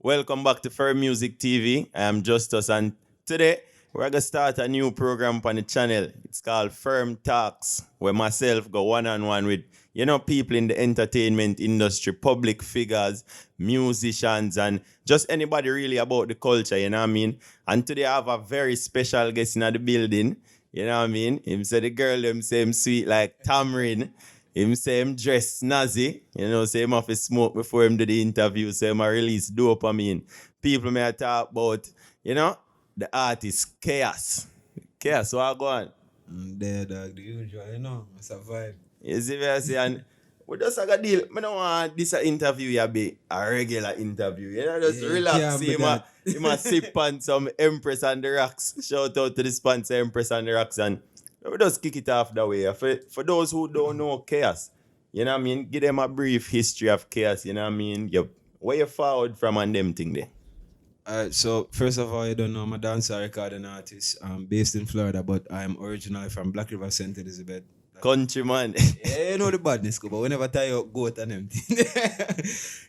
Welcome back to Firm Music TV. I am Justus, and today we're gonna start a new program on the channel. It's called Firm Talks, where myself go one-on-one with people in the entertainment industry, public figures, musicians, and just anybody really about the culture. You know what I mean? And today I have a very special guest in the building. You know what I mean? Him say the girl them say him sweet like tamarind. Him say him dress snazzy, say him have to smoke before him do the interview, say him a release dopamine. People may talk about, the artist Chaos. Chaos, what go on? There, dog, the usual, it's a vibe. You see what I say? And we just like a deal. I don't want this interview to be a regular interview. Just relax. See him a sip on some Empress and the Rocks. Shout out to the sponsor Empress and the Rocks, and we just kick it off that way. For those who don't know Chaos, you know what I mean? Give them a brief history of Chaos, you know what I mean? Where you forward from and them thing there? So first of all, you don't know, I'm a dancer, recording artist. I'm based in Florida, but I'm originally from Black River, St. Elizabeth. Countryman. Yeah, you know the badness, but whenever tie up goat and everything.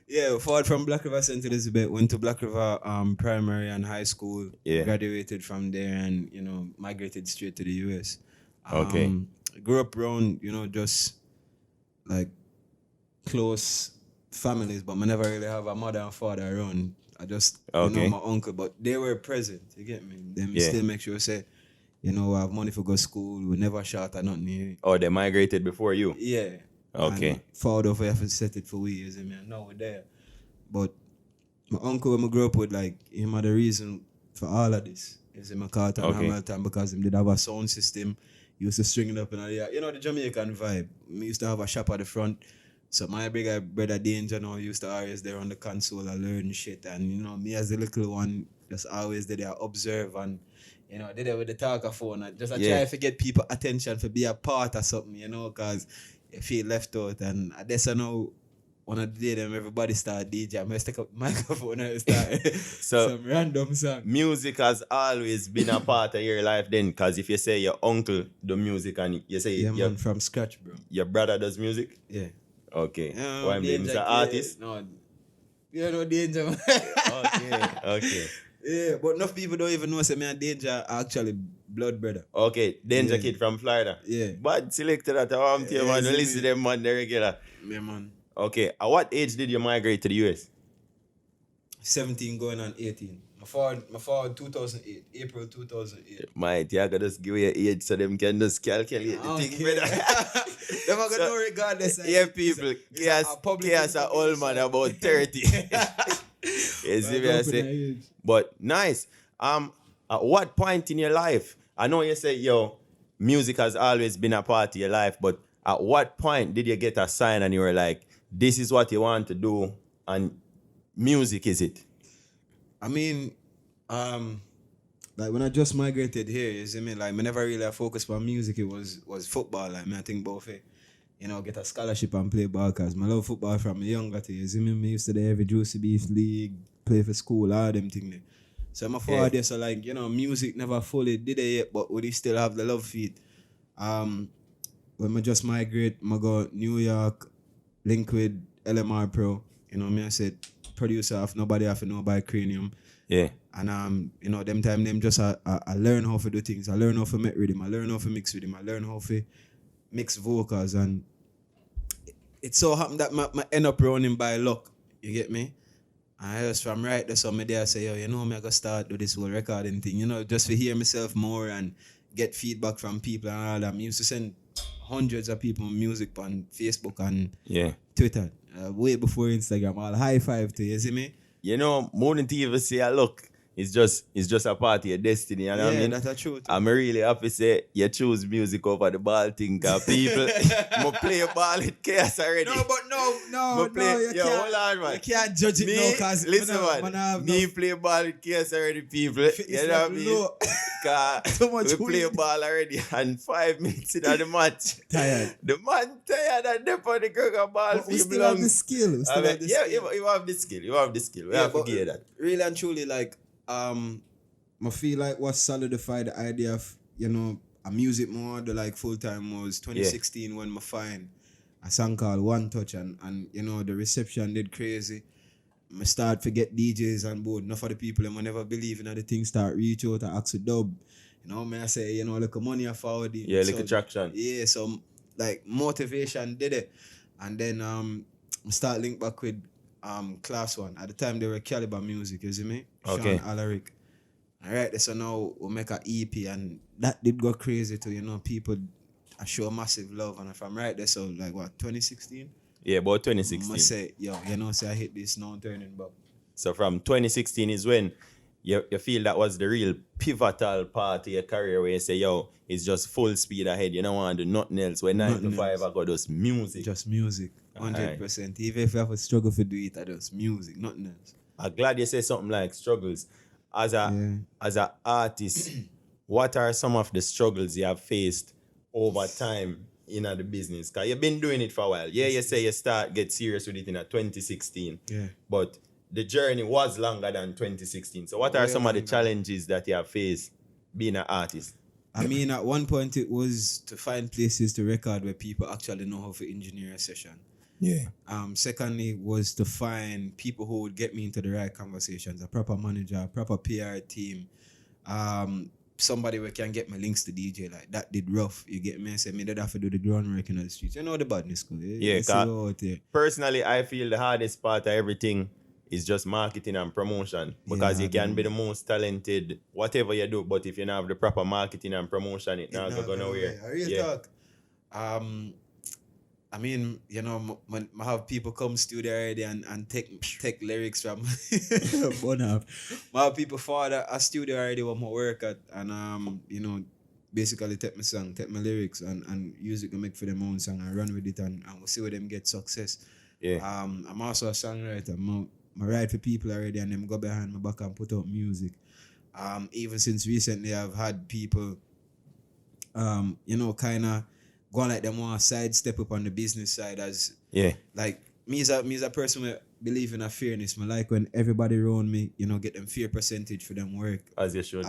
Yeah, forward from Black River, St. Elizabeth, went to Black River primary and high school. Yeah. Graduated from there and, migrated straight to the US. Okay. Grew up around, just like close families, but I never really have a mother and father around. I just Okay. my uncle, but they were present. You get me? Them Yeah. still make sure say, I have money for go school. We never shot or nothing. Oh, they migrated before you? Yeah. Okay. And forward of effort set it for years. I mean, now we're there. But my uncle, when I grew up with, like, him had the reason for all of this. Is in Carter and Okay. Hamilton because him did have a sound system. He used to string it up and all that. The Jamaican vibe. We used to have a shop at the front. So my bigger brother Danger now used to always there on the console and learn shit. And me as the little one just always did there observe and did it with the talker phone. And just try to get people attention for be a part of something, because you feel left out. And I guess I know one of the day them everybody start DJ. I must take up the microphone and start So some random song. music has always been a part of your life then, because if you say your uncle do music and you say Yeah, man, from scratch, bro. your brother does music, Yeah. okay. Yeah, Why him is an artist? No, no danger, man. Okay. Yeah, but enough people don't even know say me and Danger are actually blood brother. Okay, Danger Yeah. Kid from Florida. Yeah. Bad selected at a Yeah, man. see Listen me. to them man, the regular. Yeah, man. Okay, at what age did you migrate to the US? 17 going on 18. My father 2008, April 2008. Mate, you gotta just give your age so them can just calculate the thing, Okay. brother. Them are So, gonna know regardless. Yeah, people, it's a public chaos an old man about 30. You see what I say? But nice. At what point in your life? I know you say, music has always been a part of your life, but at what point did you get a sign and you were like, this is what you want to do, and music is it? I mean, like when I just migrated here, you see me, like I never really focused on music. It was football. Like I think both it, get a scholarship and play ball because I love football from a younger age. You see me, I used to do every Juicy Beef League, play for school, all them things. So I'm a forward there, so like, music never fully did it yet, but we still have the love for it. When I just migrate, I go New York, link with LMR Pro. I said producer of nobody have to know by Cranium. Yeah. And them time them just I learn how to do things. I learn how to make rhythm. I learn how to mix rhythm. I learn how to mix vocals, and it so happened that I end up running by luck. You get me? And I just from right there, so me there say, I gotta start do this whole recording thing, just to hear myself more and get feedback from people and all that. I used to send hundreds of people music on Facebook and Twitter, way before Instagram. I'll high five to you, see me? More than to even say, look, it's just a part of your destiny, you know what I mean? That's the truth. I'm really happy to say you choose music over the ball thing, because people, I play a ball with chaos already. No, but no, you can't. Hold on, man. You can't judge it now, cause listen, man. Me play ball with chaos already, people. You know what I mean? Cause Too much we play weed. ball already, and 5 minutes into the match. Tired. The man tired and they put the cricket ball But for we him still have long. the skill. We still have the skill. You have the skill. You have the skill. We have to but give you that. really and truly, like, I feel like what solidified the idea of, a music mode like full time was 2016 when I find a song called One Touch and the reception did crazy. I start to get DJs on board. Enough of the people them never believe in the thing start reach out to ask a dub. You know, I say, you know, like money I forward it. Yeah, like so, a traction. Yeah, so like motivation did it. And then I start link back with Class One. At the time they were Caliber Music, you see me? Okay. Sean Alaric. Alright, so now we make a EP and that did go crazy too, you know, people I show massive love and if I'm right there, so like what, 2016? Yeah, about 2016. I say, yo, you know, say I hit this now turning back. So from 2016 is when you feel that was the real pivotal part of your career where you say, yo, it's just full speed ahead. You don't want to do nothing else. When 9 to 5, I got just music. Just music, 100%. Even if you have a struggle to do it, I just music, nothing else. I'm glad you say something like struggles. As an artist, what are some of the struggles you have faced over time in the business? Because you've been doing it for a while. Yeah, you say you get serious with it in 2016. Yeah. But the journey was longer than 2016. So what are some of the challenges that you have faced being an artist? I mean, at one point it was to find places to record where people actually know how to engineer a session. Yeah. Secondly was to find people who would get me into the right conversations, a proper manager, a proper PR team, somebody who can get my links to DJ. Like that did rough. You get me? I said me that have to do the groundwork in the streets. You know the badness school. Yeah, personally I feel the hardest part of everything is just marketing and promotion. Because you can be the most talented, whatever you do, but if you don't have the proper marketing and promotion, it's not going nowhere. Real talk. I mean, you know, when I have people come studio already and take lyrics from one half. I have people forward a studio already where I work at and you know, basically take my song, take my lyrics and use it to make for them own song and run with it and we'll see where them get success. Yeah. I'm also a songwriter. I write for people already and them go behind my back and put out music. Even since recently I've had people you know, kinda going like them want to sidestep up on the business side as like me as a person who believe in a fairness. I like when everybody around me, you know, get them fair percentage for them work. As you should.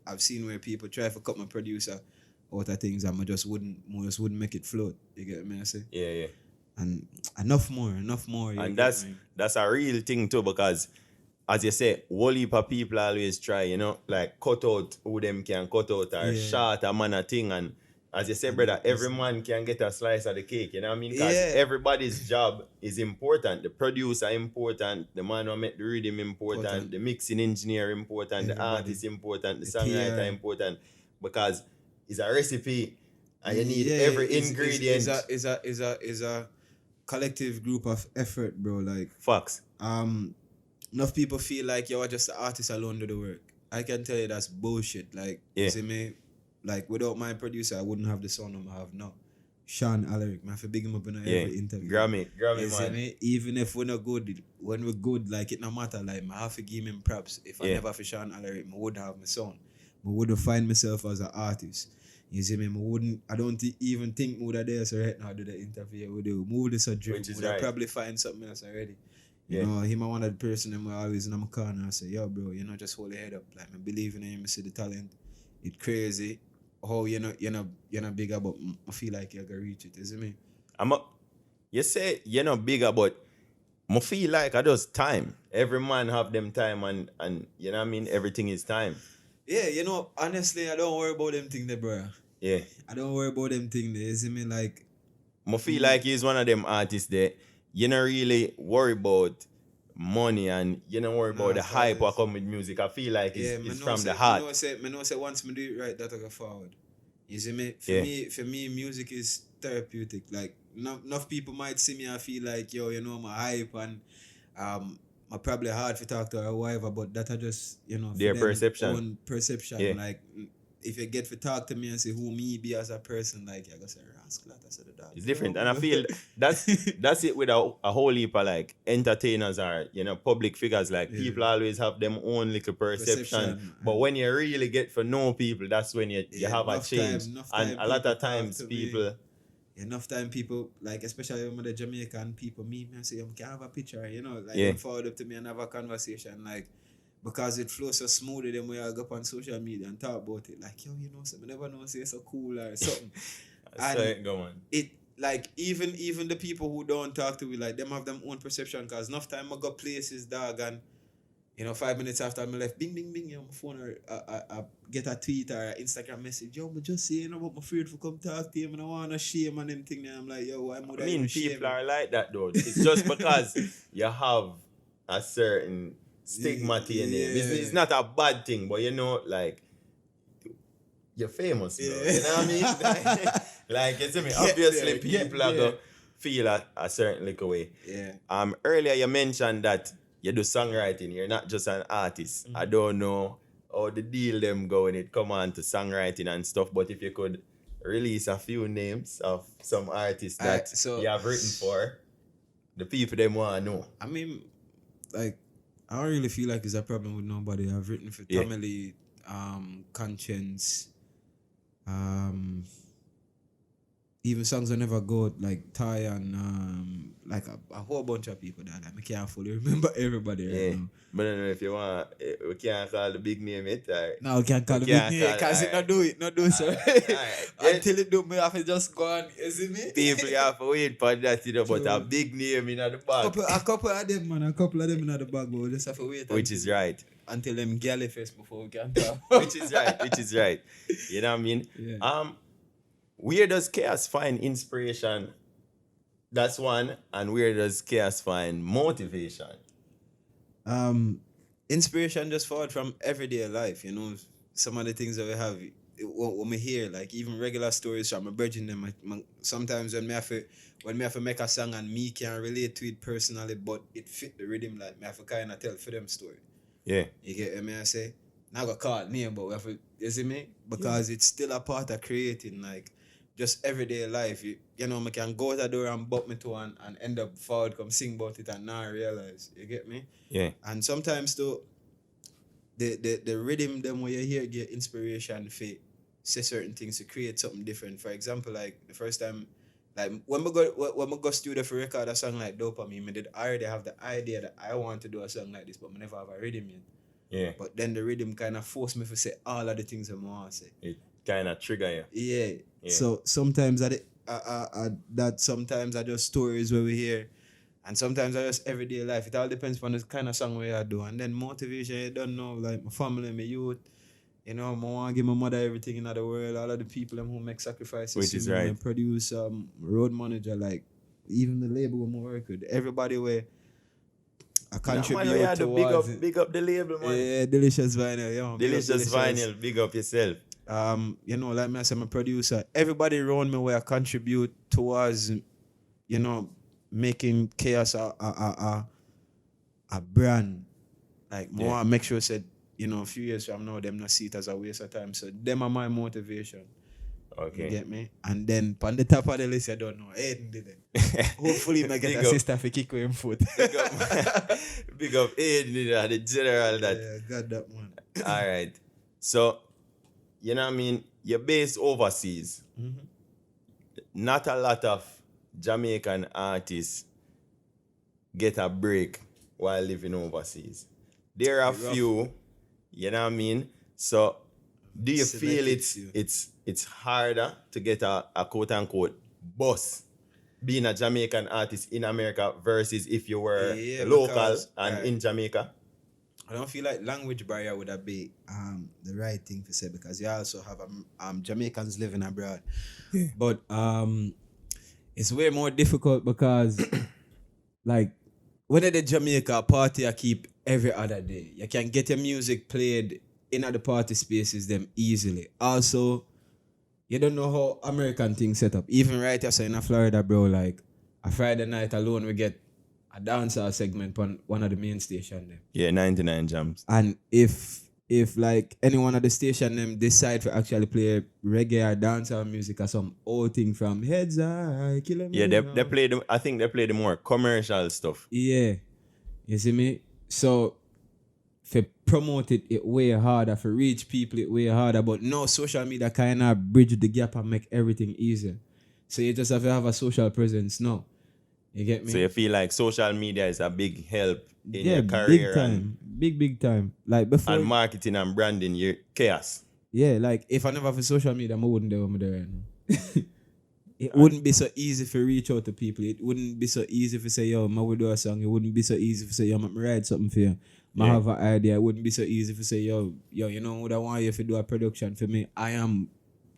I've seen where people try to cut my producer out of things and I just wouldn't make it float. You get me I say? Yeah. And enough more. And that's a real thing too because as you say, whole heap of people always try, you know, like cut out who them can cut out or short a man a thing and as you say, brother, every man can get a slice of the cake, you know what I mean? Because everybody's job is important. The producer important, the man who make the rhythm important, the mixing engineer important, the artist important, the songwriter important. Because it's a recipe and you need every ingredient. Is a collective group of effort, bro. Like facts. Enough people feel like you're just an artist alone do the work. I can tell you that's bullshit. Like, you see me? Like, without my producer, I wouldn't have the sound I have now. Sean Alaric, man, for big him up in every interview. Grammy, man. Even if we're not good, when we're good, like, it no matter. Like, I have to give him props. If I never for Sean Alaric, I would have my sound. I wouldn't find myself as an artist. You see me? I don't even think I would have there so right now do the interview. I would have a dream. I would probably find something else already. You know, him one of the person who always in my corner and say, yo, bro, you know, just hold your head up. Like, I believe in him, I see the talent. It's crazy. Oh, you're not bigger, but I feel like you're gonna reach it, isn't me? You say you're not bigger, but I feel like I just time. Every man have them time and you know what I mean? Everything is time. Yeah, you know, honestly, I don't worry about them things there, bro. Yeah. I don't worry about them things there, isn't me? Like I feel like he's one of them artists that you don't really worry about money and you don't worry about the hype that come with music. I feel like it's from the heart. I know say once I do it right, that'll go forward. You see me? For me, music is therapeutic. Like enough people might see me and feel like, yo, you know, I'm a hype and I'm probably hard to talk to or whatever, but that are just, you know, their perception. Own perception. Yeah. Like if you get to talk to me and say who me be as a person, like you're gonna say it's different, and I feel that's it with a whole heap of like entertainers or you know public figures. Like people always have them own little perception, but when you really get to know people, that's when you have a change. And a lot of times people. Enough time people like especially when the Jamaican people me and say can have a picture, you know, like they forward up to me and have a conversation like. Because it flows so smoothly, then we all go up on social media and talk about it. Like, yo, you know, so I never know, say it's so cool or something. And it like even the people who don't talk to me, like them have them own perception. Cause enough time I go places, dog, and 5 minutes after I left, bing, bing, bing, my phone, or I get a tweet or an Instagram message. Yo, I'm just saying about my friend for come talk to him and I want to shame and them thing. And I'm like, yo, why would I I mean, even shame people him? are like that though. It's just because you have a certain stigma to your name. It's not a bad thing, but like you're famous, bro. You know what I mean? Like you see me. Obviously, people are gonna feel a certain like way. Yeah. Earlier you mentioned that you do songwriting. You're not just an artist. I don't know how the deal them go when it come on to songwriting and stuff. But if you could release a few names of some artists that you have written for, the people them want to know. I mean, like, I don't really feel like it's a problem with nobody. I've written for Tamale, Konshens, even songs I never got, like Ty and like a whole bunch of people that I can't fully remember everybody right now. But I don't know if you want, we can't call the big name it. No, we can't call the big name because it not do it, so. Until it do, me have to just go on, you see me? People have to wait for that, but a big name in the bag. A couple of them, man, in the bag, but we just have to wait. Which is right. Until them galley first before we can talk. Which is right. You know what I mean? Yeah. Where does Khxos find inspiration? That's one. And where does Khxos find motivation? Inspiration just forward from everyday life, some of the things that we have when we hear, like even regular stories from my bridging them. Sometimes when me have to make a song and me can't relate to it personally, but it fit the rhythm, like me have to kind of tell for them story. Yeah. You get me? I say, not gonna call it name, but we have to, you see me? Because it's still a part of creating, like, just everyday life. I can go to the door and bump me to and end up forward, come sing about it and now realize. You get me? Yeah. And sometimes though, the rhythm them where you hear get inspiration for say certain things to create something different. For example, like the first time, like when we go studio for record a song like Dopamine, I already have the idea that I want to do a song like this, but I never have a rhythm yet. Yeah. But then the rhythm kind of forced me to say all of the things I want to say. It kind of trigger you. Yeah. So sometimes sometimes I just stories where we hear, and sometimes I just everyday life. It all depends on the kind of song we I do. And then motivation, you don't know, like my family, my youth. I want to give my mother everything in the world. All of the people who make sacrifices. Which is right. And produce, road manager, like even the label we work with. Everybody where I contribute towards big up the label, man. Yeah, Delicious Vinyl. Yeah, Delicious Vinyl, big up yourself. Like me, I'm a producer. Everybody around me where I contribute towards, making Khxos a brand. Like more, make sure said, a few years from now, them not see it as a waste of time. So them are my motivation. Okay. You get me? And then on the top of the list, I don't know. Aiden did it. Hopefully, I get a sister for kick him foot. Big up Aiden, the general that. Yeah, got that one. All right. So, you know what I mean? You're based overseas. Mm-hmm. Not a lot of Jamaican artists get a break while living overseas. There are few, you know what I mean? So, do you feel it's harder to get a quote unquote boss being a Jamaican artist in America versus if you were local and in Jamaica? I don't feel like language barrier would have be the right thing to say, because you also have Jamaicans living abroad. Yeah. But it's way more difficult because like when at the Jamaica party I keep every other day. You can get your music played in the party spaces them easily. Also, you don't know how American things set up. Even right here, so in Florida, bro, like a Friday night alone, we get a dancehall segment on one of the main stations them. Yeah, 99 Jams. And if like any one of the station them decide to actually play reggae or dancehall music or some old thing from Heads High, yeah, they play the, I think they play the more commercial stuff. Yeah. You see me? So for promote it way harder, for reach people it way harder, but no, social media kind of bridge the gap and make everything easier. So you just have to have a social presence now. You get me? So you feel like social media is a big help in your career? Big time. Big time. Like before. And marketing and branding, your Khxos. Yeah, like if I never have a social media, I wouldn't do what I'm doing right now. it wouldn't be so easy to reach out to people. It wouldn't be so easy to say, yo, I will do a song. It wouldn't be so easy to say, yo, I'm write something for you. I have an idea. It wouldn't be so easy to say, yo, you know what I want you to do a production for me. I am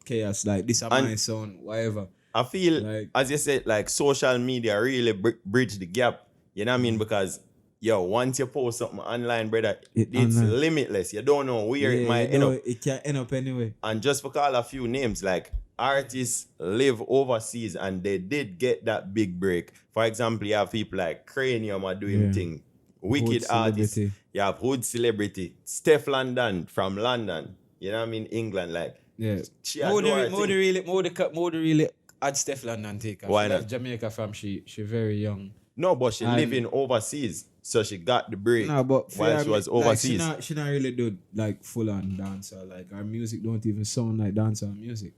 Khxos, like this is my sound, whatever. I feel, like, as you said, like social media really bridge the gap. You know what I mean? Because, yo, once you post something online, brother, it's online. Limitless. You don't know where it might end up. It can end up anyway. And just for call a few names, like artists live overseas and they did get that big break. For example, you have people like Cranium are doing thing. Wicked artists. You have Hood Celebrity. Steph London from London. You know what I mean? England, like. Yeah. More really add Steph London take her. Why she not? Jamaica from she very young. No, but she living overseas. So she got the break but while she was overseas. Like, she not really do like full on dancer. Like her music don't even sound like dancehall music.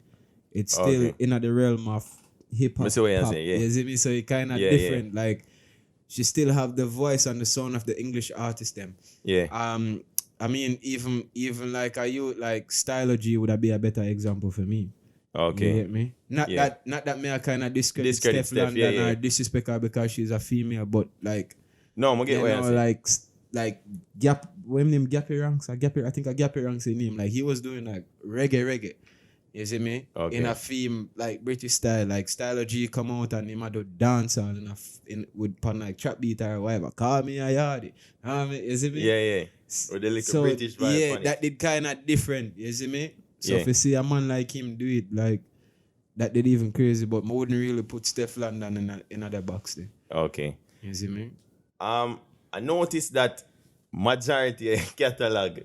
It's still in the realm of hip hop. You see me? So it kind of different. Yeah. Like she still have the voice and the sound of the English artist them. Yeah. I mean, even like like Stylo G would have be a better example for me. Okay. You get me? Not that me I kind of discredit Steph London or disrespect her because she's a female, but like no, I'm get what you know, like Gap when name Gappy Ranks, I think a Gappy Ranks in him. Like he was doing like reggae. You see me? Okay. In a theme like British style, like Stylo G come out and him a do dancehall with pan like trap beat or whatever. Call me a yardie. You see me? Yeah. With the little British vibe. Yeah, that did kind of different. You see me? So if you see a man like him do it, like that did even crazy, but I wouldn't really put Steph London in another box there. Okay. You see me? I noticed that majority catalog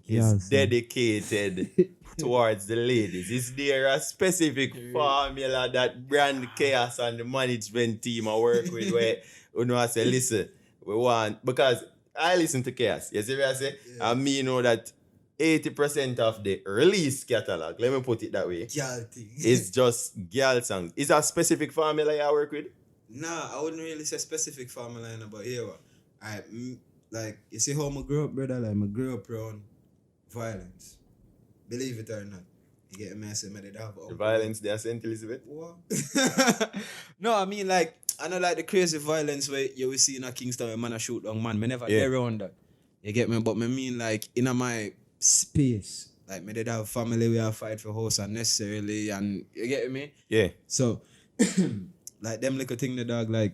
is dedicated towards the ladies. Is there a specific formula that brand Khxos and the management team I work with where you know I say, listen, we want, because I listen to Khxos. You see what I say? Yeah. And me know that 80% of the release catalog, let me put it that way, is just girl songs. Is there a specific formula you work with? Nah, I wouldn't really say specific formula, but here, like, you see how I grew up, brother? Like, I grew up around violence. Believe it or not. You get me? I say, the violence there, St. Elizabeth? What? No, I mean, like, I know, like, the crazy violence where you will see in a Kingston where man a shoot on man. I never get around that. You get me? But I mean, like, in my space, like, me did have family where I fight for house unnecessarily, and you get me? Yeah. So, like, them little thing, the dog, like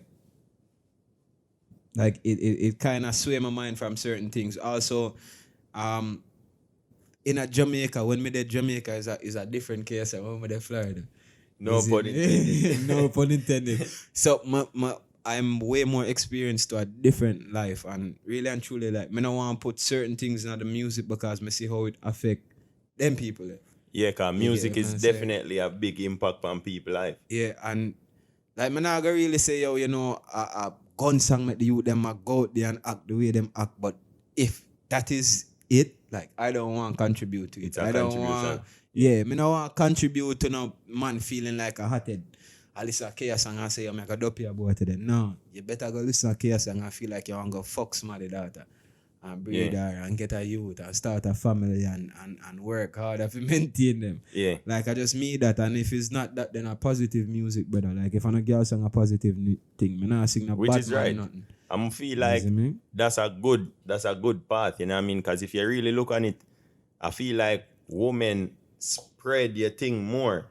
it kind of sway my mind from certain things. Also, in a Jamaica, when me did Jamaica is a different case than when me did Florida. No pun intended. No pun intended. So I'm way more experienced to a different life, and really and truly, like, me don't want to put certain things in the music because me see how it affect them people. Yeah, because music is definitely a big impact on people's life. Yeah, and like, me not gonna really say, yo, you know, a gun song make the youth them go out there and act the way them act, but if that is it, like, I don't want to contribute to it. I don't want. Yeah, me not want to contribute to no man feeling like a hothead. I listen to Khxos song and say, yo, make a dope here about it. No, you better go listen to Khxos song and feel like you want to go fuck somebody daughter and breed her and get a youth and start a family and work hard to maintain them. Yeah. Like, I just mean that, and if it's not that, then a positive music, brother. Like, if I no girl sing a positive thing, me not sing no which bad is right. Nothing. I feel like that's a good path, you know what I mean? Because if you really look on it, I feel like women spread your thing more.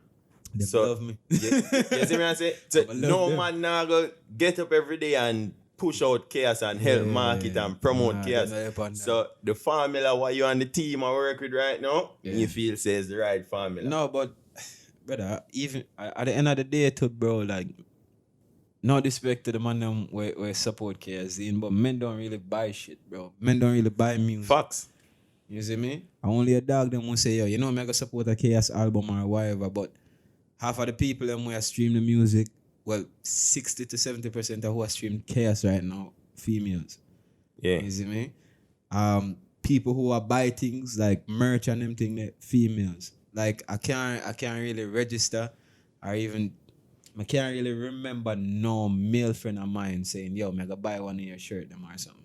They love me. You see what I say? So no man now go get up every day and push out Khxos and help market and promote Khxos. So the formula what you and the team I work with right now, you feel says the right formula. No, but brother, even at the end of the day too, bro, like, no disrespect to the man them where support Khxos, but men don't really buy shit, bro. Men don't really buy music. Facts. You see me? I only a dog them will say, yo, you know, I'm gonna support a Khxos album or whatever, but half of the people them who stream the music, well, 60 to 70% of who are streaming Khxos right now, females. Yeah. You see me? People who are buy things like merch and them thing, females. Like, I can't really register or even, I can't really remember no male friend of mine saying, yo, I'm gonna buy one of your shirt them or something.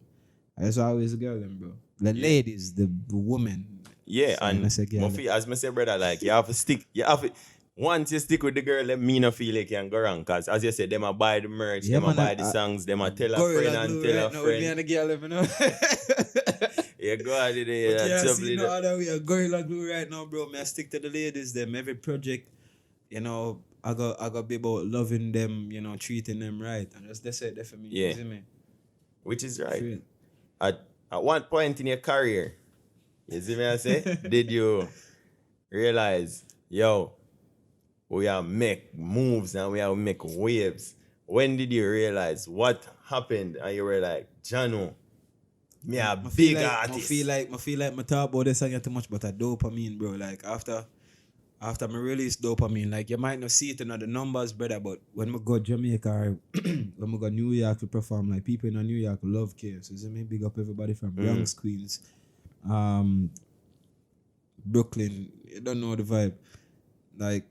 That's always a girl them, bro. The ladies, the women. Yeah, so and as I say, brother, like, you have to stick, once you stick with the girl, let me not feel like you can go wrong. Because as you said, them a buy the merch, Yeah, them a man, buy the songs, them a tell a Gorilla friend and glue tell right a now with me friend. and the girl, you know. Yeah, go ahead, But yeah, yeah, trouble see, no it. other way. Gorilla glue right now, bro. Me, I stick to the ladies, them. Every project, you know, I got be about loving them, you know, treating them right. And that's it there for me. Yeah. You see me? Which is right. Straight. At one point in your career, you see me I say, did you realize, yo, we are make moves and we are make waves? When did you realize what happened and you were like, Jano, me a big artist? I feel like my talk about this song too much, but I dopamine, bro. Like after my release dopamine, like you might not see it in the numbers, brother, but when we go Jamaica or when we go New York to perform, like people in New York love Khxos. So me big up everybody from Bronx, Queens, Brooklyn. You don't know the vibe. Like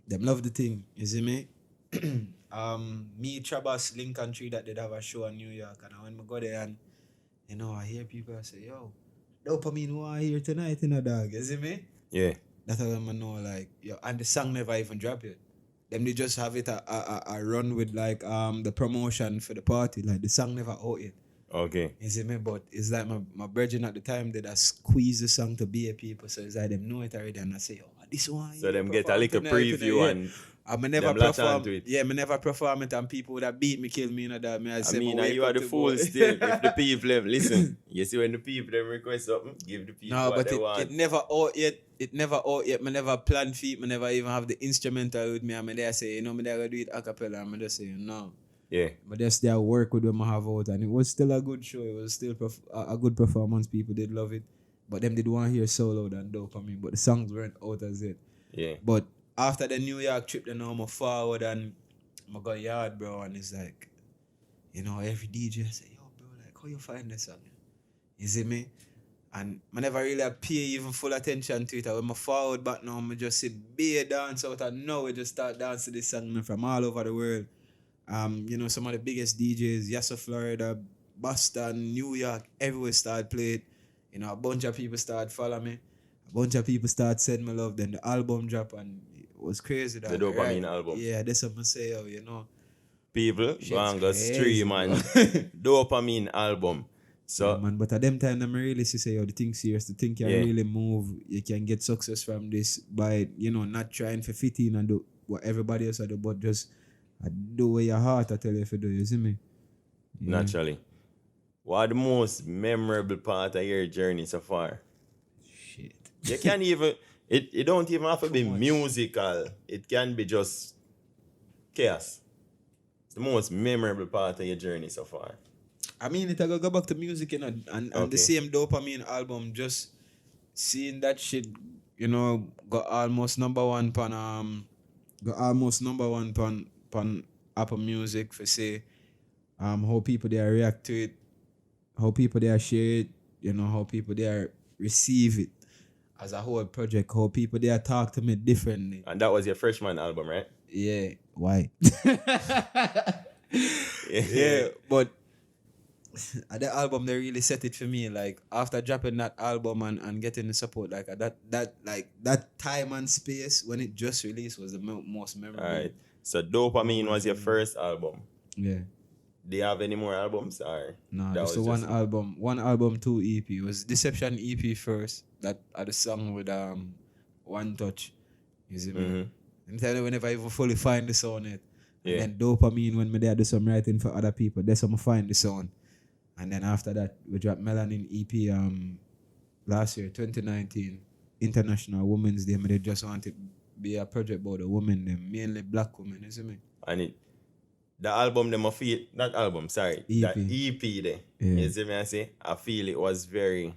them love the thing, you see me? Me, Trabas, Lincoln Tree that did have a show in New York, and when I go there and you know I hear people say, yo, dopamine who are here tonight, you know, dog, you see me? Yeah. That's how I know, like, yo, and the song never even drop yet. Them they just have it a run with like the promotion for the party. Like the song never out yet. Okay. You see me? But it's like my virgin at the time did I squeeze the song to be a people. So it's like them know it already and I say, oh, this one. So them get a little preview and I never them latch perform onto it. Yeah, I never perform it and people would have beat me, kill me, you know that. I mean, you are the fool still. If the people them listen, you see when the people them request something, give the people no, what but they want. it never out yet. It never out yet. I never plan feet. I never even have the instrumental with me. I'm there say, you know, I there do it a cappella. I'm just saying no. Yeah. But just there work with them I have out, and it was still a good show. It was still a good performance. People did love it, but them did want to hear solo than dopamine. But the songs weren't out as it. Yeah. But after the New York trip, then I'm forward and I got yard, bro, and it's like, you know, every DJ say, yo, bro, like how you find this song? You see me? And I never really pay even full attention to it. When I forward back now, I just see beer dance out and now we just start dancing this song from all over the world. You know, some of the biggest DJs, Yasa, Florida, Boston, New York, everywhere start playing. You know, a bunch of people start following me. A bunch of people start sending me love. Then the album drop and it was crazy. The Dopamine album. Yeah, that's what I say, you know. People go and go stream and Dopamine album. So, yeah, man, but at them time, I'm really say, yo, the thing serious, the thing can really move. You can get success from this by, you know, not trying to fit in and do what everybody else do, but just do what your heart I tell you if you do, you see me? Yeah. Naturally. What the most memorable part of your journey so far? Shit. You can't even, it don't even have to be musical. It can be just chaos. It's the most memorable part of your journey so far. I mean, it I go back to music, you know, and the same Dopamine album, just seeing that shit, you know, got almost number one pan Apple Music for say how people they react to it, how people they share it, you know, how people they receive it as a whole project, how people they talk to me differently. And that was your freshman album, right? Yeah. Why? Yeah. But the album they really set it for me. Like after dropping that album and getting the support, like that time and space when it just released was the most memorable. All right. So Dopamine was your first album. Yeah. Do you have any more albums? Or No, that just was one album, 2 EP. It was Deception EP first. That had a song with One Touch. You see me? Mm-hmm. And tell you whenever I even fully find the sound it. Yeah. And then Dopamine when me there do some writing for other people. That's how I find the sound. And then after that, we dropped Melanin EP last year, 2019, International Women's Day. They just want to be a project about the women, them, mainly black women, you see me? And the album, them I feel, not album, sorry, EP. that EP there, Yeah. you see me I say? I feel it was very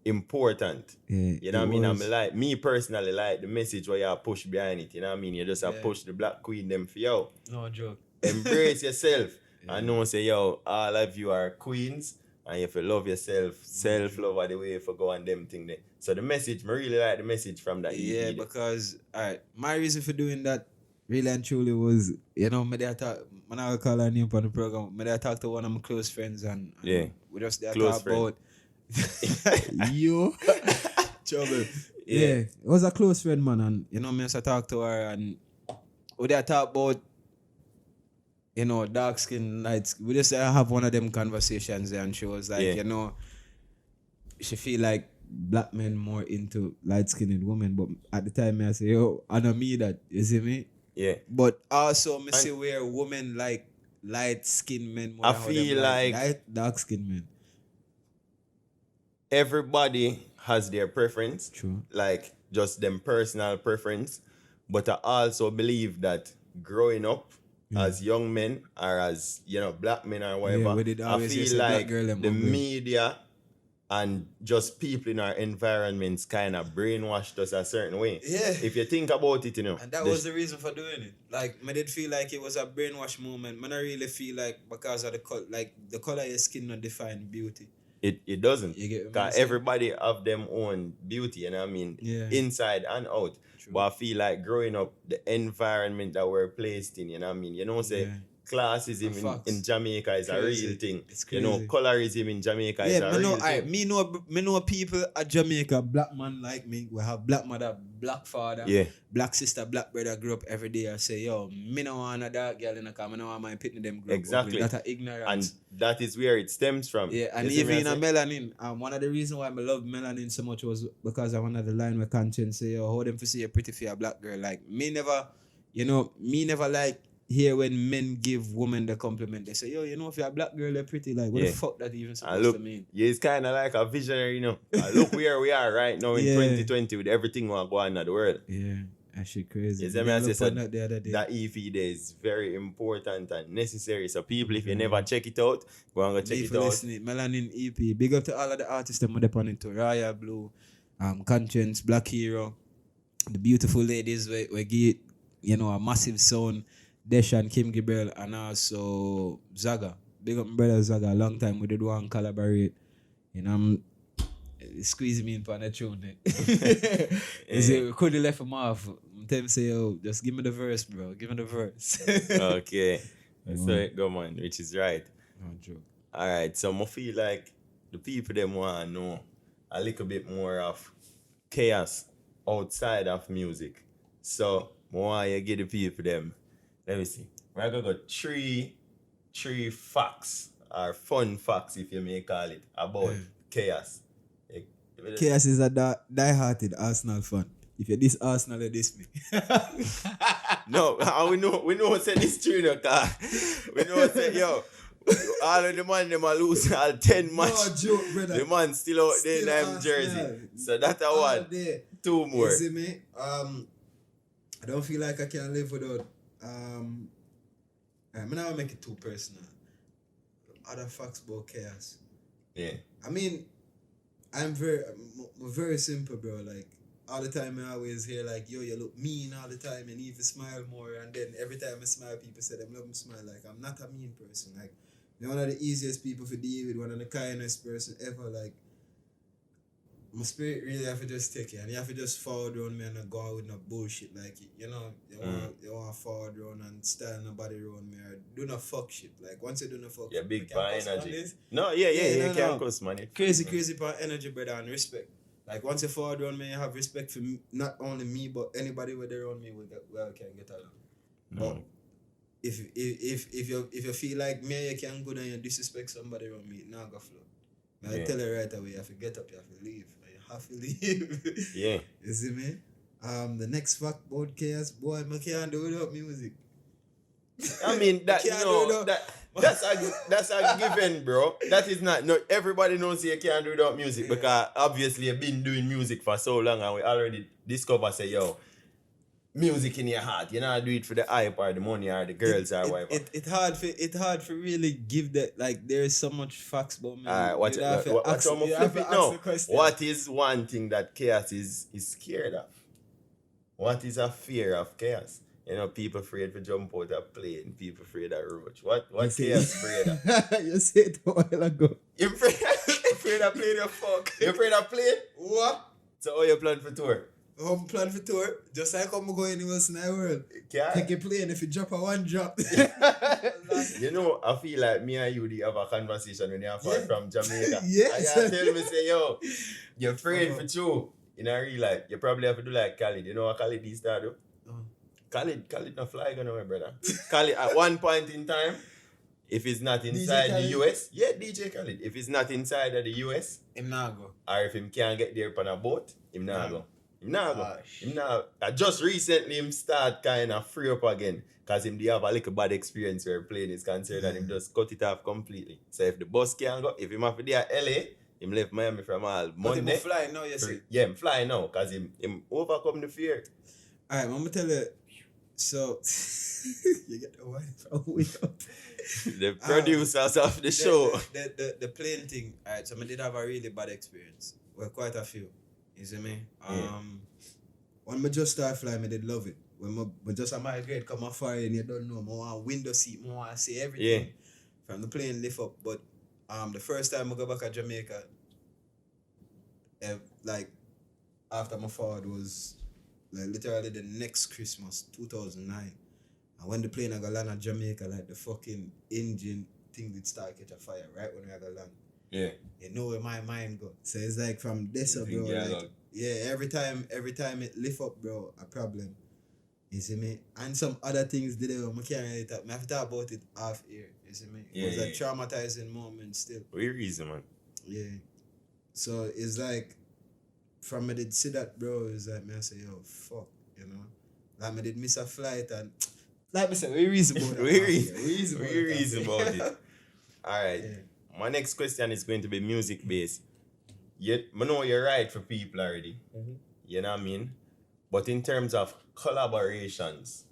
important. Yeah, you know what I mean? Me personally like the message where you push behind it, you know what I mean? You just have push the black queen them for yo. No joke. Embrace yourself. I know say yo, all of you are queens and if you love yourself, self-love are the way for go on them thing there. So the message, I really like the message from that EP. Yeah, because my reason for doing that really and truly was, you know, when I call her name on the program, I talk to one of my close friends and we just there close talk about you trouble. Yeah, it was a close friend, man, and you know, me used to talk to her, and we did talk about, you know, dark skin, light skin. We just have one of them conversations there, and she was like, Yeah. you know, she feel like black men more into light skinned women, but at the time I say, yo, I know me that, you see me? Yeah. But also me see where women like light skinned men more I than how them feel like dark skinned men. everybody has their preference. True. Like just them personal preference. But I also believe that growing up as young men or as, you know, black men or whatever, we did I always feel say black like girl them the ugly. media and just people in our environments kind of brainwashed us a certain way. Yeah. If you think about it, you know. And that was the reason for doing it. Like, I did feel like it was a brainwash moment. Man, I really feel like because of the color, like the color of your skin not define beauty. It doesn't. You get what I'm Because saying? everybody have them own beauty, you know what I mean? Yeah. Inside and out. True. But I feel like growing up, the environment that we're placed in, you know what I mean? You know, say Yeah. classism Facts. in Jamaica is Crazy. a real thing. It's You know, crazy. colorism in Jamaica is a real thing. Me know people at Jamaica, black man like me. We have black mother, black father, Yeah. black sister, black brother grew up every day. I say, yo, me no want a dark girl in the car. Me no want my pitney them grow Exactly. up. That's ignorance. And that is where it stems from. Yeah, and You see me even I in say? a melanin, one of the reasons why I love melanin so much was because of one of the line where Konshens say, yo, how them for see a pretty for a black girl. Like, me never like hear when men give women the compliment. They say, yo, you know, if you're a black girl, you're pretty. Like, what Yeah. the fuck that even And supposed look, to mean? yeah, it's kind of like a visionary, you know. Look where we are right now in Yeah. 2020 with everything going on in the world. Yeah, that shit crazy. You see me I say, so that the other day. that EV day is very important and necessary. So people, if you never check it out, go and go check Thank it for out. listening. Melanin EP. Big up to all of the artists that are on it too. Raya Blue, Konshens, Black Hero, the beautiful ladies we get, you know, a massive sound. Deshan, Kim Gabriel, and also Zaga. Big up my brother Zaga. A long time we did one collaborate. You know, squeeze me in for the tune. You see, we could have left him off. Tell him say, yo, just give me the verse, bro. Give me the verse. Okay. So it go on, which is right. No joke. Alright, so I feel like the people them want to know a little bit more of chaos outside of music. So I want you to give the people them. Let me see. We're gonna go three facts or fun facts, if you may call it, about chaos. Chaos is a die-hearted Arsenal fan. If you're this Arsenal, you diss me. No, we know say this true, no, car. We know say, yo, all of the man them are lose all 10 matches. No joke, brother. The man still out there in them Arsenal. jersey. So that's a one. Two more. You see me? I don't feel like I can live without. I'm not make it too personal. Other facts about chaos. Yeah. I mean, I'm very simple, bro. Like, all the time I always hear like, yo, you look mean all the time, and even smile more. And then every time I smile, people say them love me smile. Like, I'm not a mean person. Like, you're one of the easiest people to deal with, one of the kindest person ever. Like, my spirit really have to just take it, and you have to just forward around me and not go out with no bullshit. Like, you know, you want to forward around and style nobody around me or do no fuck shit. Like, once you do no fuck Yeah, shit, big you can't by cuss on energy. this. No, yeah, no, can't no. cuss, man. Crazy for energy, brother, and respect. Like, once you forward around me, you have respect for me, not only me, but anybody with around me we can get along. No. But if you feel like me, you can go down and disrespect somebody around me, now go flow. I tell you right away, you have to get up, you have to leave. You have to leave. Yeah. You see me? The next fact about chaos, boy, I can't do without music. I mean that Can't no, do it, that's a given, bro. That is not everybody knows you can't do without music because obviously you've been doing music for so long and we already discover say yo, music in your heart. You not do it for the hype or the money or the girls or whatever. It's hard for really give that, like, there's so much facts about me. Alright, watch You have to watch ask- how I'm you have flip to it ask now. the question. What is one thing that chaos is scared of? What is a fear of chaos? You know, people afraid to jump out of plane, people afraid of roach. What chaos afraid of? You said it a while ago. You afraid of plane, you fuck. You afraid of plane? What? So how you plan for tour? I'm planning for tour. Just like I'm going anywhere else in the world. Can't. Take a plane, if you drop a one drop. You know, I feel like me and you have a conversation when you're from Jamaica. Yes. And you tell me, say, yo, you're afraid for true. in a real life, you probably have to do like Khalid. You know what Khalid used to do? Khalid no fly gonna my brother. Khalid at one point in time, if it's not inside the US, DJ Khalid. If it's not inside of the US, him not go. or if him can't get there on a boat, him not go. Him not go. Him not. Just recently him start kind of free up again. Cause him have a little bad experience where playing is concerned and him just cut it off completely. So if the bus can't go, if him have to be at LA, him left Miami from all Monday. But him fly now, you see. Yeah, him fly now, cause him overcome the fear. Alright, I'm gonna tell you. So you get the wife away up. The producers of the show. The plane thing. Alright, so I did have a really bad experience. Well, quite a few. You see me? When I just start flying, I did love it. When I just my grade come afar and you don't know, I want window seat, I want to see everything from the plane lift up. But the first time I go back to Jamaica, like after my forward was like literally the next Christmas, 2009. And when the plane I got land at Jamaica, like the fucking engine thing did start catch a fire right when I got land. Yeah. You know where my mind go. So it's like from this up, bro. Like, every time it lift up, bro, a problem. You see me? And some other things did it. I can't really talk. I have to talk about it off air. You see me? It was a traumatizing moment still. What reason, man? Yeah. So it's like, from I did see that, bro, it's like, man, I say, yo, fuck, you know? Like, I did miss a flight and, like I said, we reason about that. We reason about it. All right. Yeah. My next question is going to be music based. I know you're right for people already. Mm-hmm. You know what I mean? But in terms of collaborations,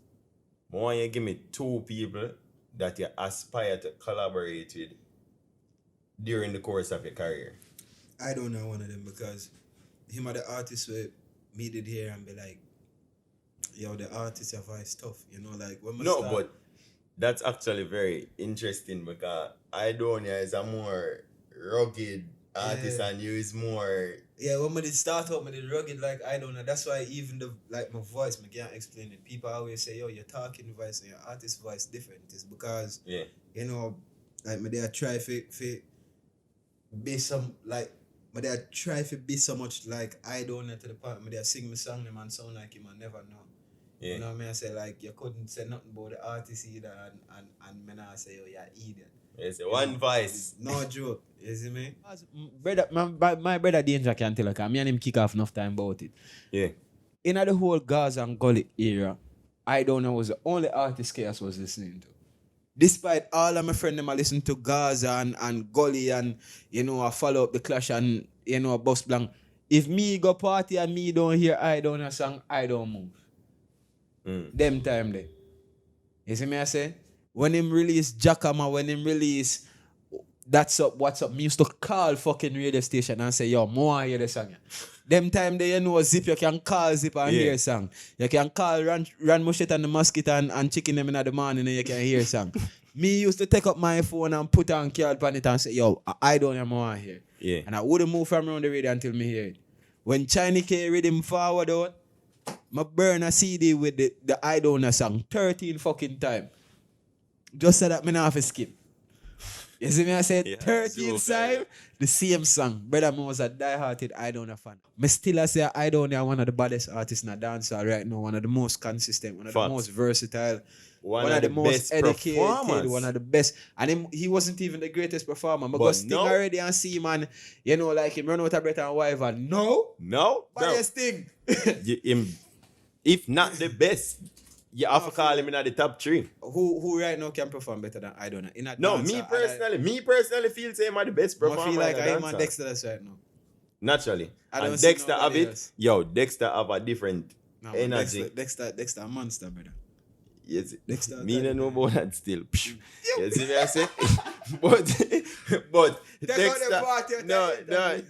I want you to give me 2 people that you aspire to collaborate with during the course of your career. I don't know one of them because him are the artist where me did here and be like, yo, the artist your voice tough, you know, like when we start. But that's actually very interesting because Aidonia is a more rugged artist and you is more. Yeah, when I did start out, I did rugged like I don't know. That's why even my voice, I can't explain it. People always say, yo, your talking voice and your artist voice different. It's because, you know, like I try to be some, like, I try to be so much like I don't know to the point where I sing my song them and sound like him and never know. Yeah. You know what I mean? I say like you couldn't say nothing about the artist either and me not say, oh, you're an idiot. It's one voice. No joke. You see me? Brother, my brother Danger can tell me and him kick off enough time about it. Yeah. In the whole Gaza and Gully era, I don't know was the only artist Khxos was listening to. Despite all of my friends them I listen to Gaza and Gully and you know I follow up the Clash and you know Bus Blank. If me go party and me don't hear I don't know song, I don't move. Them time there. You see me I say? When him release Jackama, when him release That's Up, What's Up, me used to call fucking radio station and say, yo, more hear the song. Them time they you know Zip, you can call Zip and hear song. You can call Ran Mushet and the Mosquito and Chicken them in the morning and you can hear song. Me used to take up my phone and put on card on it and say, yo, I don't know more here. Yeah. And I wouldn't move from around the radio until me hear it. When China K read him forward out, I burn a CD with the I Don't Know song 13 fucking time. Just so that me not have to skip. You see me? I said 13 time, the same song. Brother, I was a die-hearted I Don't Know fan. I still say I Don't Know one of the baddest artists in the dancehall right now, one of the most consistent, one of the most versatile, one of the most educated, one of the best. And he wasn't even the greatest performer. But go sting already and see man, you know, like him run out of breath and wife and no, baddest thing. If not the best, you have to call him in the top 3. Who right now can perform better than I Don't Know? No, me personally feel say I'm the best performer. I feel like I'm on Dexter that's right now. Naturally. And Dexter have it. Else. Yo, Dexter have a different energy. Dexter a monster, brother. Yes, Dexter. Me don't know about that still. You see what I say? but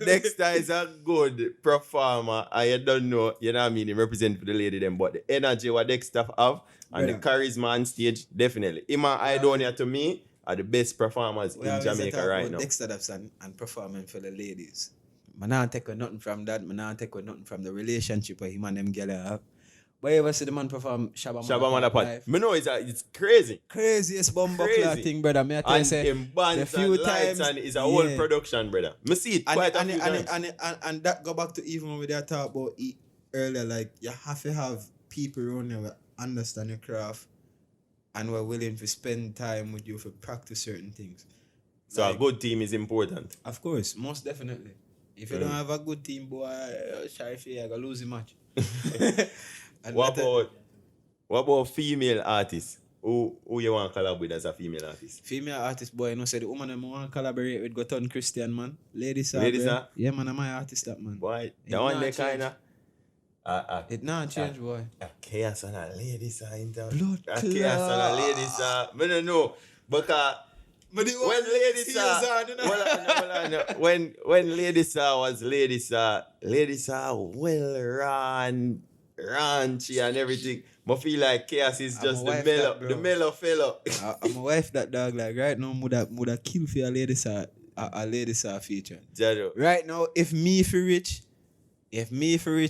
Dexter is a good performer. I don't know, you know what I mean? He represent for the lady them, but the energy what Dexter have and the charisma on stage, definitely. Him and Aidonia to me are the best performers in Jamaica right now. Dexter and performing for the ladies. I not take nothing from that. I not take nothing from the relationship with him and them girl have. But you ever see the man perform Shabba Shabba Motherfucker Motherfucker. live? Me know it's crazy. Craziest bumbuckler Crazy. thing, brother. Me I tell you, And say, in bands the few and lights times, and it's a whole production, brother. Me see it quite a few times. And that go back to even when we did talk about it earlier, like you have to have people around you who understand your craft and who are willing to spend time with you for practice certain things. So a good team is important. Of course, most definitely. If you don't have a good team, boy, shy for you, I gonna lose the match. And What about female artists? Who you want to collab with as a female artist? female artist, boy, you know, say the woman I want to collaborate with, go turn Christian, man. Lady Saw. Lady Saw? Yeah, man, I'm my artist, that man. Boy, It that one not they change. kind of... It not change, boy. A Khxos and a Lady Saw in town. Blood A Khxos and a Lady Saw. I don't know. Because But when Lady Saw... When Lady Saw was Lady Saw well raunchy and everything. But I feel like Khxos is I'm just a the wife mellow, that, bro. the mellow fellow. I'm a wife that dog, like right now, would kill for a Lady Saw, a Lady Saw feature. Jado. Right now, if me for rich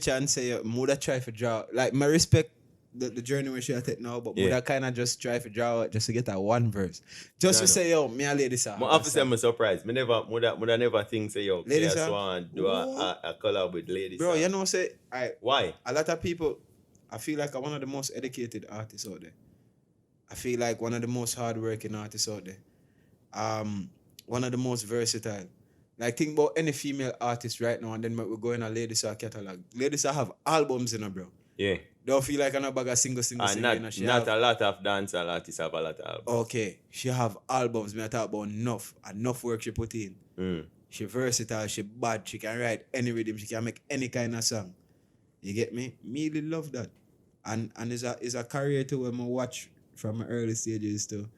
and say, would try for draw, like, my respect the journey where she take now, but would I kind of just try for draw just to get that one verse. Just to say, yo, me a Lady Saw. My officer, I'm surprised. Me never think say, yo, Lady Khxos Saw? want to do a collab with Lady Bro, Saw. you know, say, Why? a lot of people, I feel like I'm one of the most educated artists out there. I feel like one of the most hardworking artists out there. One of the most versatile. Like, think about any female artist right now, and then we're going on Lady Saw catalog. Lady Saw have albums in her, bro. Yeah. Don't feel like I'm a bag of single. And not a lot of dancehall artists have a lot of albums. Okay, she have albums. Me I talk about enough work she put in. She versatile, she bad, she can write any rhythm, she can make any kind of song. You get me? Me really love that. And it's a career too when I watch from my early stages too.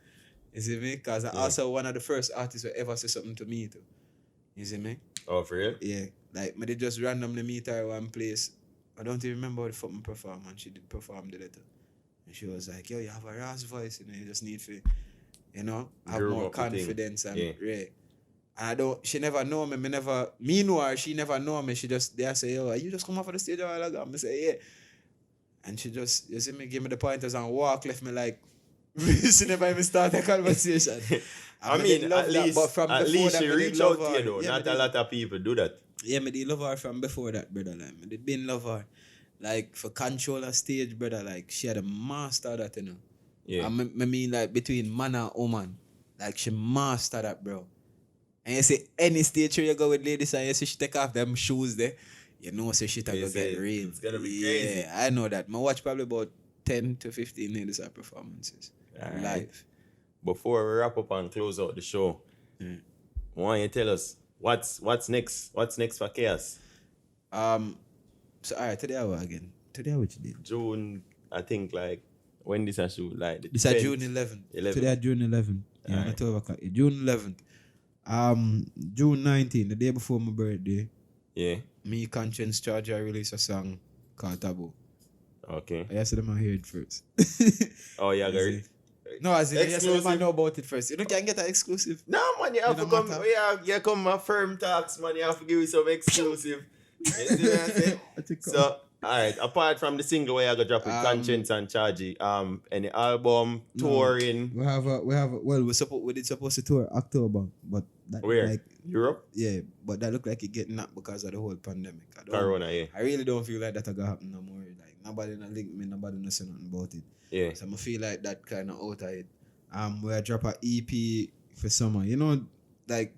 You see me? Because I'm also one of the first artists who ever say something to me too. You see me? Oh, for real? Yeah. Like, me they just randomly meet her one place. I don't even remember what the fuck me perform, and she did perform the letter. And she was like, yo, you have a raspy voice, you just need to, have Groom more up the thing. confidence and Yeah. And she never know me know her, she never know me. She just, they say, yo, you just come off of the stage a while ago? I say, yeah. And she just, you see me, give me the pointers and walk, left me like, she never even start a conversation. I mean, at least, but from at before least that, she me did reach out love to her. you though. Yeah, Not me a did. lot of people do that. Yeah, me did love her from before that, brother. Like, me did been love her. Like, for control her stage, brother, like, she had a master of that, Yeah. I mean, like, between man and woman. Like, she mastered that, bro. And you see, any stage where you go with ladies and you see she take off them shoes there, you know, so shit You gonna say get real. it's gonna be crazy. Yeah, I know that. I watch probably about 10 to 15 ladies at performances. Alright. Live. Before we wrap up and close out the show, why don't you tell us what's next? What's next for Khxos? So, all right, today I what again? Today I what you did? June, I think, like, when this a shoot? Like, the This is 10th, June 11th. 11th. Today June 11th. Yeah, Alright. at 12 o'clock. June 11th. June 19th, the day before my birthday, Yeah. me, Konshens, Charger release a song called Taboo. Okay. I said them I hear it first. Oh, yeah, You Gary. see? No, as in, yes, Exclusive. I know about it first. You know, can get an exclusive. No, man, you have You to don't come. matter. You come my FirmTalks, man. You have to give me some exclusive. You see what I'm saying? So, alright, apart from the single where I go drop with Konshens and Chargy, any album, touring, We did supposed to tour October, but that where? like Europe? yeah, but that looked like it getting knocked because of the whole pandemic. Corona, yeah. I really don't feel like that gonna happen no more. Like nobody no link me, nobody no say nothing about it. Yeah. So I feel like that kind of out of it. Where I drop a EP for summer, you know, like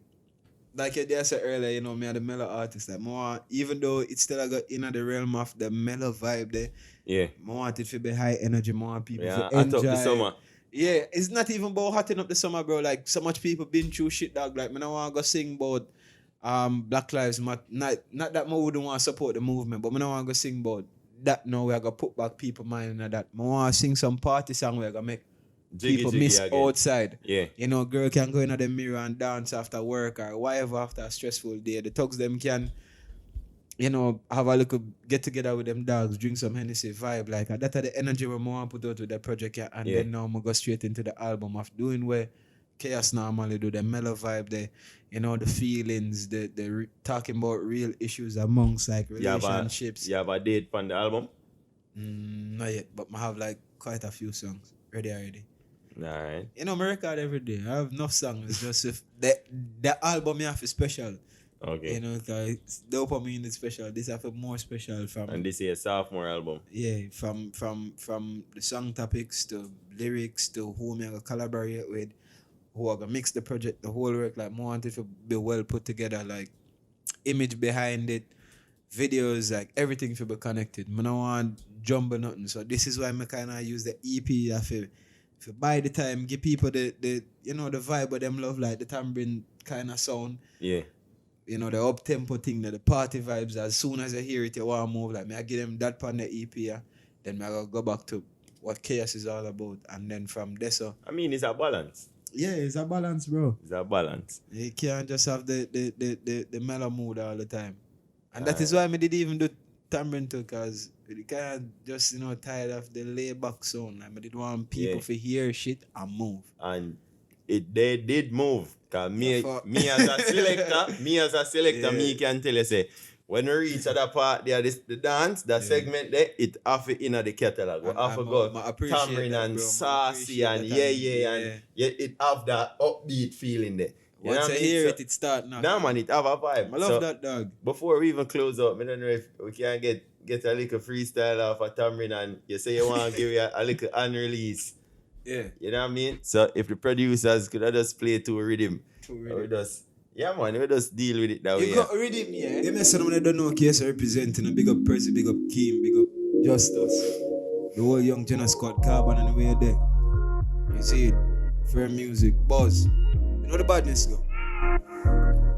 you did said earlier, you know, me are the mellow artist. Like more, even though it's still got in the realm of the mellow vibe there, Yeah. more want it to be high energy, more people Yeah, to hot enjoy. up the summer. Yeah, it's not even about hotting up the summer, bro. Like so much people been through shit, dog. Like, me I want to go sing about Black Lives Matter. Not that I wouldn't want to support the movement, but I want to go sing about that. Now we're gonna put back people mind in that. I want to sing some party song where gonna make people miss again. outside. Yeah. You know, girl can go in the mirror and dance after work or whatever after a stressful day. The thugs them can, you know, have a little get together with them dogs, drink some Hennessy vibe. Like that's the energy we want to put out with the project. Yeah. And then now I'm go straight into the album of doing where Khxos normally do the mellow vibe, the you know, the feelings, the talking about real issues amongst like relationships. You have a date from the album? Not yet, but I have like quite a few songs ready already. Alright. You know, I record every day. I have enough songs. It's just if the album you have is special. Okay. You know, cause dopamine is special. This have a more special from And this is a sophomore album. from the song topics to lyrics to who me I gonna collaborate with, who I gonna mix the project, the whole work. Like more want it to be well put together, like image behind it, videos, like everything to be connected. I don't want jumbo nothing. So this is why I kinda use the EP if you buy the time, give people the you know the vibe of them love like the tambourine kinda sound. Yeah. You know, the up tempo thing, the party vibes. As soon as I hear it, you want to move. Like, me, I give them that part on the EP, yeah. Then I go back to what Khxos is all about. And then from there, so. I mean, it's a balance. Yeah, it's a balance, bro. It's a balance. You can't just have the mellow mood all the time. And that is why I didn't even do tambourine too, because you can't just, you know, tired of the layback sound. I didn't want people to hear shit and move. And they did move. Cause me as a selector, me can tell you say, when we reach that part there, the dance, that segment there, it off it in the catalog. We have to go tambourine and saucy and and it have that upbeat feeling there. You Once know I hear it start now. Nah, man, it have a vibe. I love that, dog. Before we even close up, I don't know if we can get a little freestyle off a tambourine and you say you want to give you a little unrelease. Yeah. You know what I mean? So if the producers could just play to a rhythm, we just, yeah, man, we just deal with it that way. You got rhythm, yeah? Yeah, man, someone that don't know Khxos representing. A big up Percy, big up Keem, big up Justice. The whole young Jenna Scott Carbon and the way there. You see it? Firm music, buzz. You know the badness go.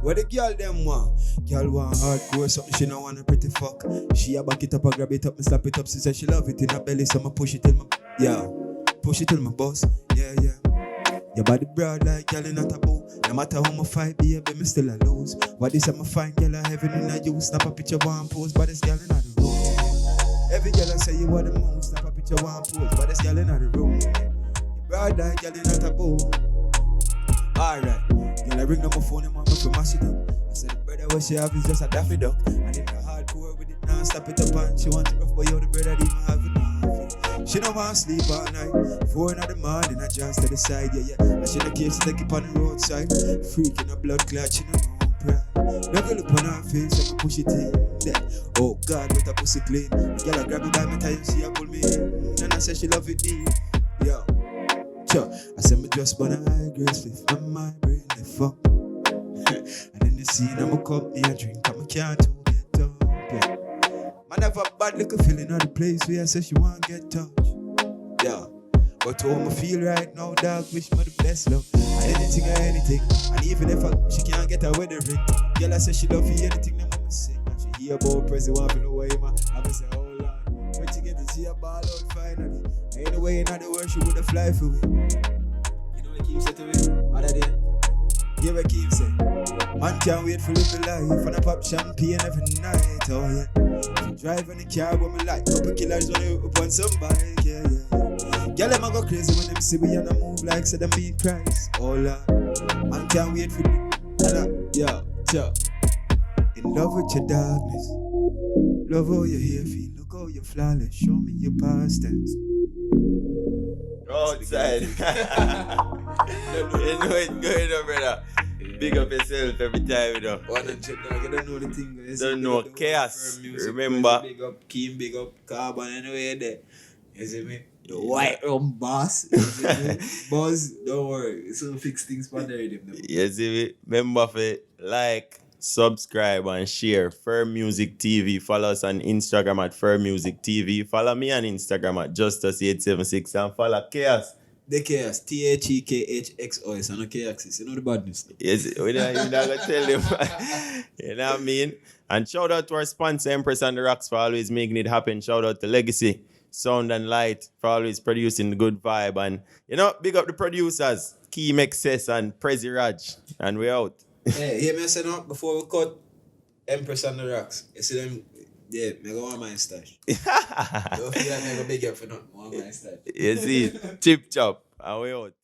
What the girl them want? Girl want hardcore, something she don't want a pretty fuck. She a back it up, I grab it up, and slap it up. She say she love it in her belly, so I push it till my, yeah. Push it till my boss, yeah. Your body broad like girl in a taboo. No matter how much fight, baby, me still a lose. What this I'm a fine girl, I heaven in a you. Snap a picture, one pose, but this girl in the room. Every girl I say you are the most. Snap a picture, one pose, but this girl in the room. You broad like girl in a taboo. Alright, girl, I ring up my phone and want me to mash it up. I said the brother what she have is just a daffy duck. And in the hardcore with it now, stop it up and she want it rough, but yo, the brother didn't have it now. She don't want to sleep all night. 4 in the morning, I just to the side, yeah. And she don't care, she take it on the roadside. Freaking a blood clot, she don't know pride. Never look on her face, I can push it in there. Oh God, what a pussy clean. The girl I grab me by my tie, she a pull me in. And I say she love it deep, yo. Sure. I said me just burn a high grade from my brain, they fuck. And in the scene, I'ma cup me a drink, I'ma can't to get up, yeah. Man have a bad little feeling on the place where I say she want to get touched. Yeah. But how I feel right now, dog, wish me the best love. And anything. And even if she can't get her wedding ring, girl I say she love you anything that mama say. And she hear about President want to know why man. I say, oh Lord, when she get to see a ball out finally. Ain't no way in the world she would have fly for it. You know what Keem said to me? Other day. Yeah, what Keem said. Man can't wait for little life. And I pop champagne every night, oh yeah. Drive in the car with me like couple killers when you up on some bike, yeah. Girl, them a go crazy when them see we on a move like say them beat Christ. Oh Lord, man can't wait for the yeah. In love with your darkness, love how you hear feel, look how you flawless, show me your past tense. Outside. You know it's going on, brother. Big up yourself every time, you know. One and check dog, you don't know the thing. You don't know Khxos. Remember. Big up Keem, big up Carbon, anyway there. You see me? The white boss. Boss, don't worry. So fix things for the rhythm. You see me? Remember to like, subscribe and share Firm Music TV. Follow us on Instagram at Firm Music TV. Follow me on Instagram at Justus876 and follow Khxos. The Khxos, Thexxos, and no Khxos. You know the badness. Yes, we don't even gonna tell them. You know what I mean? And shout out to our sponsor, Empress and the Rocks, for always making it happen. Shout out to Legacy, Sound and Light, for always producing the good vibe. And, you know, big up the producers, Keem, Khxos and Prezi Raj. And we out. Hey, hear me say now, before we cut Empress and the Rocks, you see them, yeah, I go on my stash. Don't feel like I go big up for nothing, on my stash. You see, chip chop, and we out.